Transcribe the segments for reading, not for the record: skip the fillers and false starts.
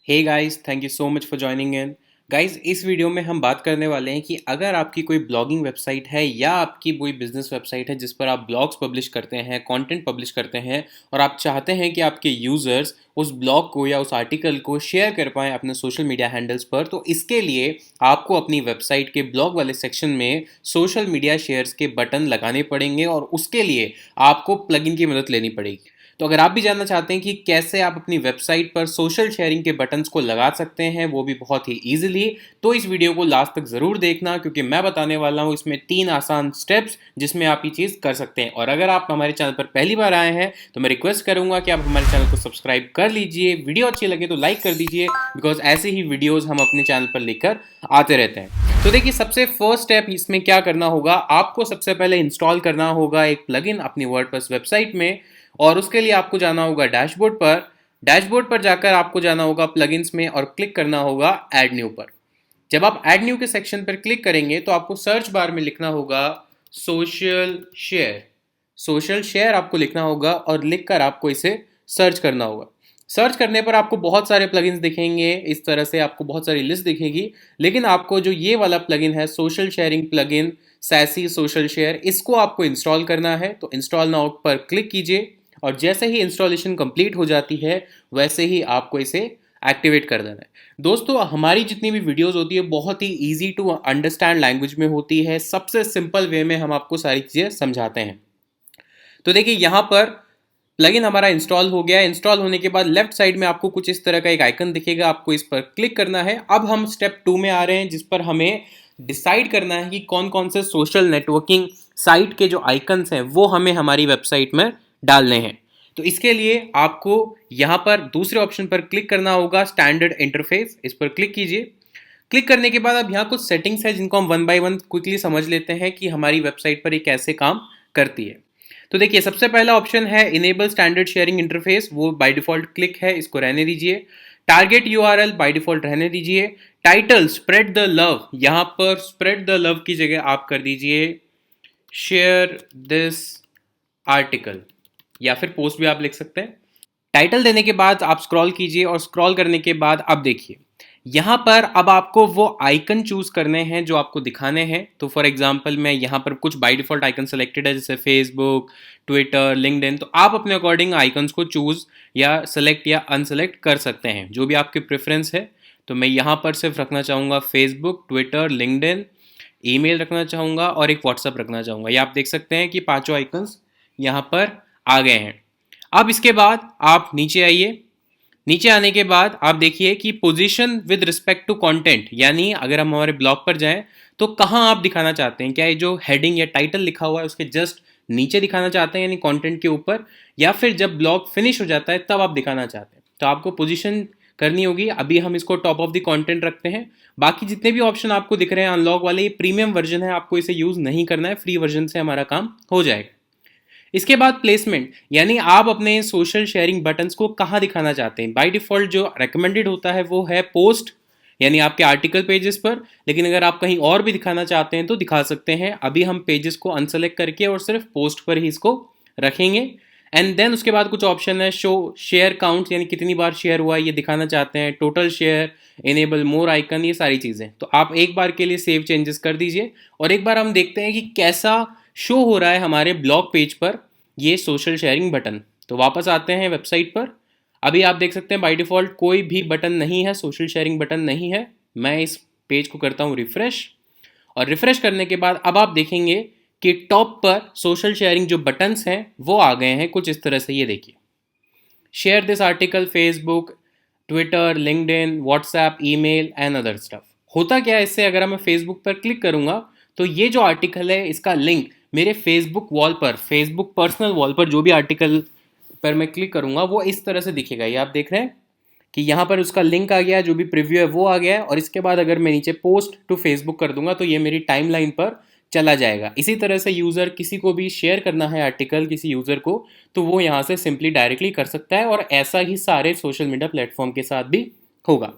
Hey guys, thank you so much for joining in. Guys, इस video में हम बात करने वाले हैं कि अगर आपकी कोई ब्लॉगिंग वेबसाइट है या आपकी कोई बिजनेस वेबसाइट है जिस पर आप ब्लॉग्स पब्लिश करते हैं, कंटेंट पब्लिश करते हैं और आप चाहते हैं कि आपके यूज़र्स उस ब्लॉग को या उस आर्टिकल को शेयर कर पाएँ अपने सोशल मीडिया हैंडल्स पर, तो इसके लिए आपको अपनी वेबसाइट के ब्लॉग वाले सेक्शन में सोशल मीडिया शेयर्स के बटन लगाने पड़ेंगे और उसके लिए आपको प्लगइन की मदद लेनी पड़ेगी। तो अगर आप भी जानना चाहते हैं कि कैसे आप अपनी वेबसाइट पर सोशल शेयरिंग के बटन्स को लगा सकते हैं, वो भी बहुत ही ईजिली, तो इस वीडियो को लास्ट तक ज़रूर देखना, क्योंकि मैं बताने वाला हूँ इसमें 3 आसान स्टेप्स जिसमें आप ये चीज़ कर सकते हैं। और अगर आप हमारे चैनल पर पहली बार आए हैं तो मैं रिक्वेस्ट करूंगा कि आप हमारे चैनल को सब्सक्राइब कर लीजिए, वीडियो अच्छी लगे तो लाइक कर दीजिए, बिकॉज ऐसे ही वीडियोज़ हम अपने चैनल पर लेकर आते रहते हैं। तो देखिए, सबसे फर्स्ट स्टेप इसमें क्या करना होगा, आपको सबसे पहले इंस्टॉल करना होगा एक प्लगइन अपनी वर्डप्रेस वेबसाइट में। और उसके लिए आपको जाना होगा डैशबोर्ड पर जाकर आपको जाना होगा प्लगइन्स में और क्लिक करना होगा ऐड न्यू पर। जब आप ऐड न्यू के सेक्शन पर क्लिक करेंगे तो आपको सर्च बार में लिखना होगा सोशल शेयर। सोशल शेयर आपको लिखना होगा और लिखकर आपको इसे सर्च करना होगा। सर्च करने पर आपको बहुत सारे प्लगइन्स दिखेंगे, इस तरह से आपको बहुत सारी लिस्ट दिखेगी, लेकिन आपको जो ये वाला प्लगइन है social sharing plugin sassy social share, इसको आपको इंस्टॉल करना है। तो इंस्टॉल नाउ पर क्लिक कीजिए और जैसे ही इंस्टॉलेशन कंप्लीट हो जाती है वैसे ही आपको इसे एक्टिवेट कर देना है। दोस्तों, हमारी जितनी भी वीडियोस होती है बहुत ही इजी टू अंडरस्टैंड लैंग्वेज में होती है, सबसे सिंपल वे में हम आपको सारी चीज़ें समझाते हैं। तो देखिए, यहाँ पर प्लगइन हमारा इंस्टॉल हो गया। इंस्टॉल होने के बाद लेफ्ट साइड में आपको कुछ इस तरह का एक आइकन दिखेगा, आपको इस पर क्लिक करना है। अब हम स्टेप 2 में आ रहे हैं, जिस पर हमें डिसाइड करना है कि कौन कौन से सोशल नेटवर्किंग साइट के जो आइकन्स हैं वो हमें हमारी वेबसाइट में डालने हैं। तो इसके लिए आपको यहाँ पर दूसरे ऑप्शन पर क्लिक करना होगा, स्टैंडर्ड इंटरफेस, इस पर क्लिक कीजिए। क्लिक करने के बाद अब यहाँ कुछ सेटिंग्स है जिनको हम वन बाय वन क्विकली समझ लेते हैं कि हमारी वेबसाइट पर ये कैसे काम करती है। तो देखिए, सबसे पहला ऑप्शन है इनेबल स्टैंडर्ड शेयरिंग इंटरफेस, वो बाय डिफॉल्ट क्लिक है, इसको रहने दीजिए। टारगेट यूआरएल बाय डिफॉल्ट रहने दीजिए। टाइटल स्प्रेड द लव, यहाँ पर स्प्रेड द लव की जगह आप कर दीजिए शेयर दिस आर्टिकल, या फिर पोस्ट भी आप लिख सकते हैं। टाइटल देने के बाद आप स्क्रॉल कीजिए और स्क्रॉल करने के बाद अब देखिए, यहाँ पर अब आपको वो आइकन चूज करने हैं जो आपको दिखाने हैं। तो फॉर एग्जांपल मैं यहाँ पर कुछ बाय डिफॉल्ट आइकन सेलेक्टेड है, जैसे फेसबुक, ट्विटर, लिंक्डइन। तो आप अपने अकॉर्डिंग आइकन्स को चूज या सेलेक्ट या अनसेलेक्ट कर सकते हैं, जो भी आपके प्रेफरेंस है। तो मैं यहाँ पर सिर्फ रखना चाहूँगा फेसबुक, ट्विटर, लिंक्डइन, ईमेल रखना चाहूँगा और एक व्हाट्सअप रखना चाहूँगा। ये आप देख सकते हैं कि पांचों आइकन्स यहाँ पर आ गए हैं। अब इसके बाद आप नीचे आइए। नीचे आने के बाद आप देखिए कि position with respect to content, यानी अगर हम हमारे ब्लॉग पर जाएं तो कहाँ आप दिखाना चाहते हैं। क्या ये जो हेडिंग या टाइटल लिखा हुआ है उसके जस्ट नीचे दिखाना चाहते हैं, यानी कंटेंट के ऊपर, या फिर जब ब्लॉग फिनिश हो जाता है तब आप दिखाना चाहते हैं। तो आपको पोजीशन करनी होगी। अभी हम इसको टॉप ऑफ द कंटेंट रखते हैं। बाकी जितने भी ऑप्शन आपको दिख रहे हैं अनलॉक वाले, ये प्रीमियम वर्जन है, आपको इसे यूज नहीं करना है, फ्री वर्जन से हमारा काम हो जाएगा। इसके बाद प्लेसमेंट, यानी आप अपने सोशल शेयरिंग बटन्स को कहाँ दिखाना चाहते हैं। बाय डिफॉल्ट जो रेकमेंडेड होता है वो है पोस्ट, यानी आपके आर्टिकल पेजेस पर, लेकिन अगर आप कहीं और भी दिखाना चाहते हैं तो दिखा सकते हैं। अभी हम पेजेस को अनसेलेक्ट करके और सिर्फ पोस्ट पर ही इसको रखेंगे। एंड देन उसके बाद कुछ ऑप्शन है शो शेयर काउंट, यानी कितनी बार शेयर हुआ ये दिखाना चाहते हैं, टोटल शेयर, इनेबल मोर आइकन, ये सारी चीज़ें। तो आप एक बार के लिए सेव चेंजेस कर दीजिए और एक बार हम देखते हैं कि कैसा शो हो रहा है हमारे ब्लॉग पेज पर ये सोशल शेयरिंग बटन। तो वापस आते हैं वेबसाइट पर। अभी आप देख सकते हैं बाय डिफॉल्ट कोई भी बटन नहीं है, सोशल शेयरिंग बटन नहीं है। मैं इस पेज को करता हूँ रिफ्रेश, और रिफ्रेश करने के बाद अब आप देखेंगे कि टॉप पर सोशल शेयरिंग जो बटन्स हैं वो आ गए हैं कुछ इस तरह से। ये देखिए, share this article, Facebook, Twitter, LinkedIn, WhatsApp, email and other stuff. होता क्या है इससे, अगर मैं फेसबुक पर क्लिक करूंगा तो ये जो आर्टिकल है इसका लिंक मेरे फेसबुक वॉल पर, फेसबुक पर्सनल वॉल पर जो भी आर्टिकल पर मैं क्लिक करूंगा वो इस तरह से दिखेगा। ये आप देख रहे हैं कि यहाँ पर उसका लिंक आ गया, जो भी प्रीव्यू है वो आ गया है। और इसके बाद अगर मैं नीचे पोस्ट टू फेसबुक कर दूंगा तो ये मेरी टाइमलाइन पर चला जाएगा। इसी तरह से यूज़र किसी को भी शेयर करना है आर्टिकल किसी यूज़र को, तो वो यहाँ से सिंपली डायरेक्टली कर सकता है। और ऐसा ही सारे सोशल मीडिया प्लेटफॉर्म के साथ भी होगा।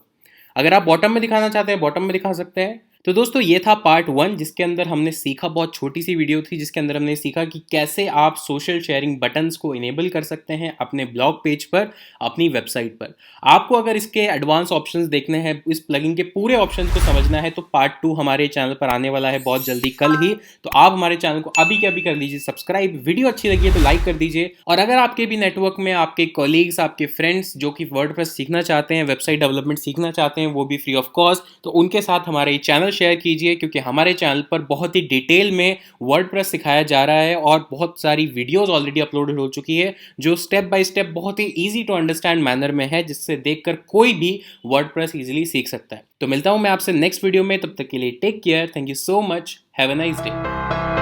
अगर आप बॉटम में दिखाना चाहते हैं बॉटम में दिखा सकते हैं, तो दोस्तों ये था पार्ट 1 जिसके अंदर हमने सीखा, बहुत छोटी सी वीडियो थी जिसके अंदर हमने सीखा कि कैसे आप सोशल शेयरिंग बटन्स को इनेबल कर सकते हैं अपने ब्लॉग पेज पर, अपनी वेबसाइट पर। आपको अगर इसके एडवांस ऑप्शंस देखने हैं, इस प्लगइन के पूरे ऑप्शंस को समझना है, तो पार्ट 2 हमारे चैनल पर आने वाला है बहुत जल्दी, कल ही। तो आप हमारे चैनल को अभी के अभी कर लीजिए सब्सक्राइब। वीडियो अच्छी लगी है तो लाइक कर दीजिए। और अगर आपके भी नेटवर्क में आपके कॉलीग्स, आपके फ्रेंड्स जो कि वर्डप्रेस सीखना चाहते हैं, वेबसाइट डेवलपमेंट सीखना चाहते हैं, वो भी फ्री ऑफ कॉस्ट, तो उनके साथ हमारे चैनल शेयर कीजिए, क्योंकि हमारे चैनल पर बहुत ही डिटेल में वर्डप्रेस सिखाया जा रहा है और बहुत सारी वीडियोस ऑलरेडी अपलोडेड हो चुकी है जो स्टेप बाय स्टेप बहुत ही इजी टू अंडरस्टैंड मैनर में है, जिससे देखकर कोई भी वर्डप्रेस इजीली सीख सकता है। तो मिलता हूं मैं आपसे नेक्स्ट वीडियो में, तब तक के लिए take care, thank you so much, have a nice day.